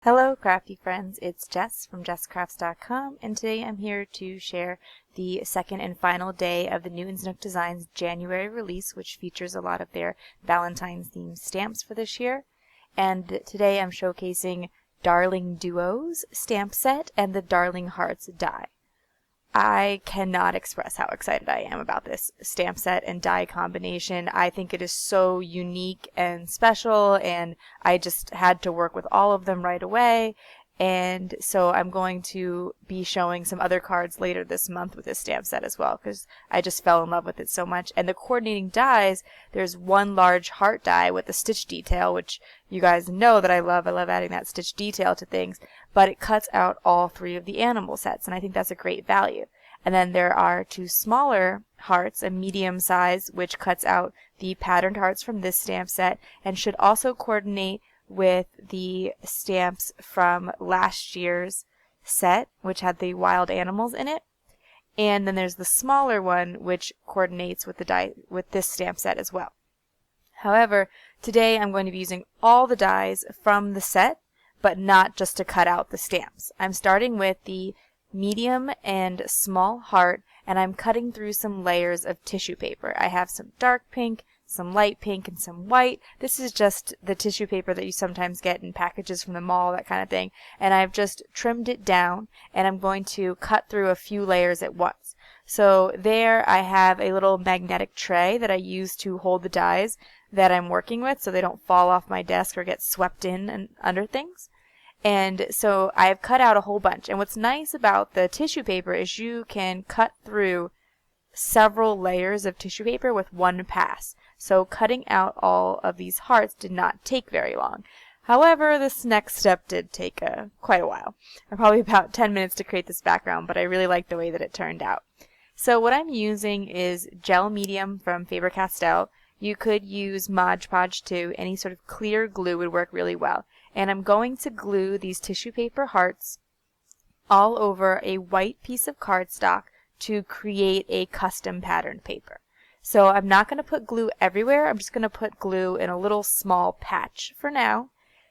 Hello crafty friends, it's Jess from jesscrafts.com, and today I'm here to share the second and final day of the Nook Designs January release, which features a lot of their Valentine's themed stamps for this year. And today I'm showcasing Darling Duos stamp set and the Darling Hearts die. I cannot express how excited I am about this stamp set and die combination. I think it is so unique and special, and I just had to work with all of them right away. And so I'm going to be showing some other cards later this month with this stamp set as well, because I just fell in love with it so much. And the coordinating dies, there's one large heart die with a stitch detail, which you guys know that I love. I love adding that stitch detail to things, but it cuts out all three of the animal sets, and I think that's a great value. And then there are two smaller hearts, a medium size, which cuts out the patterned hearts from this stamp set and should also coordinate with the stamps from last year's set, which had the wild animals in it. And then there's the smaller one, which coordinates with the die with this stamp set as well. However, today I'm going to be using all the dies from the set, but not just to cut out the stamps. I'm starting with the medium and small heart, and I'm cutting through some layers of tissue paper. I have some dark pink, some light pink, and some white. This is just the tissue paper that you sometimes get in packages from the mall, that kind of thing. And I've just trimmed it down, and I'm going to cut through a few layers at once. So there I have a little magnetic tray that I use to hold the dies that I'm working with so they don't fall off my desk or get swept in and under things. And so I've cut out a whole bunch. And what's nice about the tissue paper is you can cut through several layers of tissue paper with one pass. So cutting out all of these hearts did not take very long. However, this next step did take quite a while. Probably about 10 minutes to create this background, but I really like the way that it turned out. So what I'm using is gel medium from Faber-Castell. You could use Mod Podge too. Any sort of clear glue would work really well. And I'm going to glue these tissue paper hearts all over a white piece of cardstock to create a custom patterned paper. So I'm not going to put glue everywhere. I'm just going to put glue in a little small patch for now.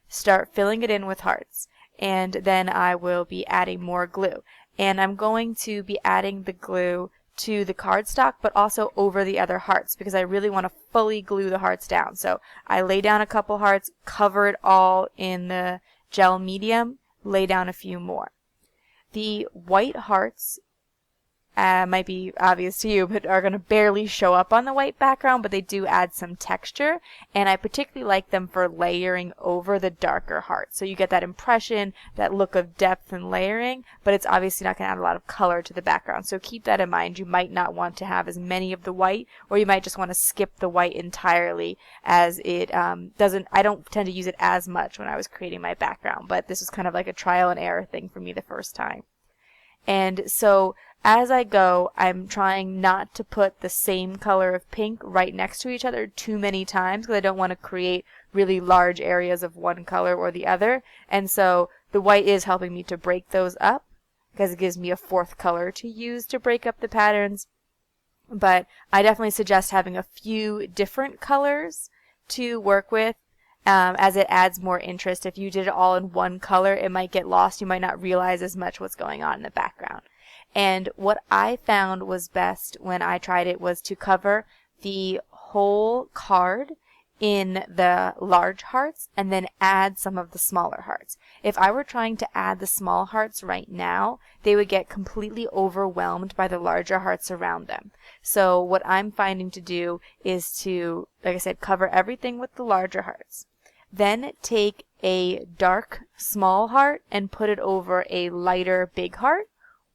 Start filling it in with hearts. And then I will be adding more glue. And I'm going to be adding the glue to the cardstock, but also over the other hearts, because I really want to fully glue the hearts down. So I lay down a couple hearts, cover it all in the gel medium, lay down a few more. The white hearts might be obvious to you, but are going to barely show up on the white background, but they do add some texture, and I particularly like them for layering over the darker heart. So you get that impression, that look of depth and layering, but it's obviously not going to add a lot of color to the background. So keep that in mind. You might not want to have as many of the white, or you might just want to skip the white entirely, as it I don't tend to use it as much when I was creating my background, but this was kind of like a trial and error thing for me the first time. And so as I go, I'm trying not to put the same color of pink right next to each other too many times, because I don't want to create really large areas of one color or the other. And so the white is helping me to break those up, because it gives me a fourth color to use to break up the patterns. But I definitely suggest having a few different colors to work with, as it adds more interest. If you did it all in one color, it might get lost. You might not realize as much what's going on in the background. And what I found was best when I tried it was to cover the whole card in the large hearts and then add some of the smaller hearts. If I were trying to add the small hearts right now, they would get completely overwhelmed by the larger hearts around them. So what I'm finding to do is to, like I said, cover everything with the larger hearts. Then take a dark small heart and put it over a lighter big heart,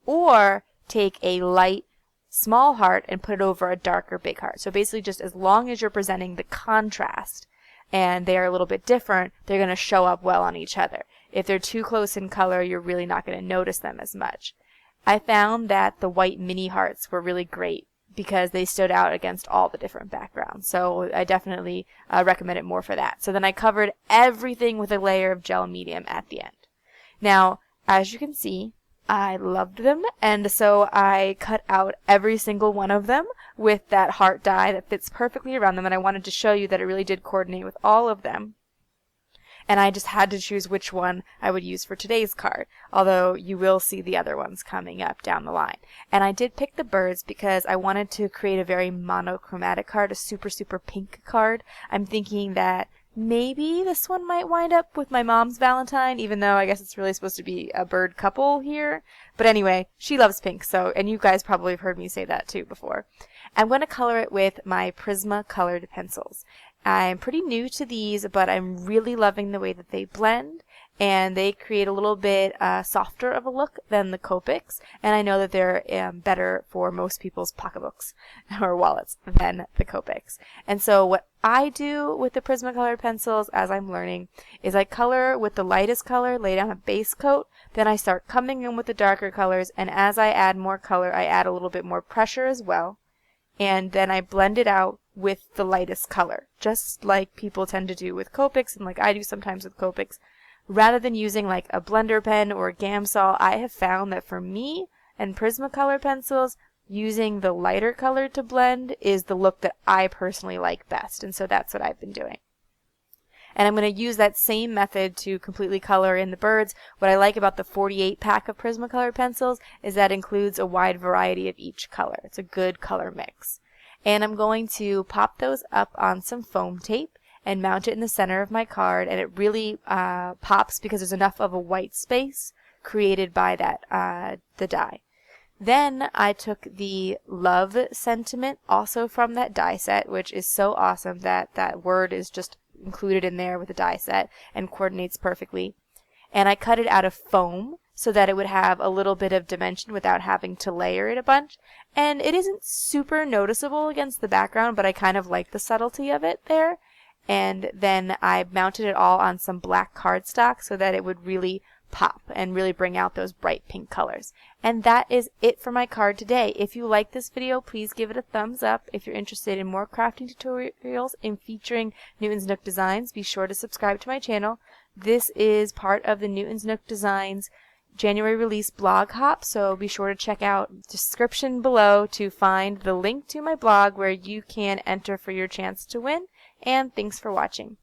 or take a light small heart and put it over a darker big heart. So basically, just as long as you're presenting the contrast and they are a little bit different, they're going to show up well on each other. If they're too close in color, you're really not going to notice them as much. I found that the white mini hearts were really great because they stood out against all the different backgrounds. So I definitely recommend it more for that. So then I covered everything with a layer of gel medium at the end. Now, as you can see, I loved them, and so I cut out every single one of them with that heart die that fits perfectly around them, and I wanted to show you that it really did coordinate with all of them. and I just had to choose which one I would use for today's card, although you will see the other ones coming up down the line. And I did pick the birds because I wanted to create a very monochromatic card, a super, super pink card. I'm thinking that maybe this one might wind up with my mom's Valentine, even though I guess it's really supposed to be a bird couple here. But anyway, she loves pink, so, and you guys probably have heard me say that too before. I'm going to color it with my Prisma colored pencils. I'm pretty new to these, but I'm really loving the way that they blend, and they create a little bit softer of a look than the Copics, and I know that they're better for most people's pocketbooks or wallets than the Copics. And so what I do with the Prismacolor pencils as I'm learning is I color with the lightest color, lay down a base coat, then I start coming in with the darker colors, and as I add more color, I add a little bit more pressure as well, and then I blend it out with the lightest color, just like people tend to do with Copics and like I do sometimes with Copics. Rather than using like a blender pen or a Gamsol, I have found that for me and Prismacolor pencils, using the lighter color to blend is the look that I personally like best, and so that's what I've been doing. And I'm going to use that same method to completely color in the birds. What I like about the 48 pack of Prismacolor pencils is that it includes a wide variety of each color. It's a good color mix. And I'm going to pop those up on some foam tape and mount it in the center of my card, and it really pops because there's enough of a white space created by that the die. Then I took the love sentiment also from that die set, which is so awesome that that word is just included in there with the die set and coordinates perfectly. And I cut it out of foam so that it would have a little bit of dimension without having to layer it a bunch. And it isn't super noticeable against the background, but I kind of like the subtlety of it there. And then I mounted it all on some black cardstock so that it would really pop and really bring out those bright pink colors. And that is it for my card today. If you like this video, please give it a thumbs up. If you're interested in more crafting tutorials and featuring Newton's Nook designs, be sure to subscribe to my channel. This is part of the Newton's Nook Designs January release blog hop, so be sure to check out the description below to find the link to my blog where you can enter for your chance to win. And thanks for watching.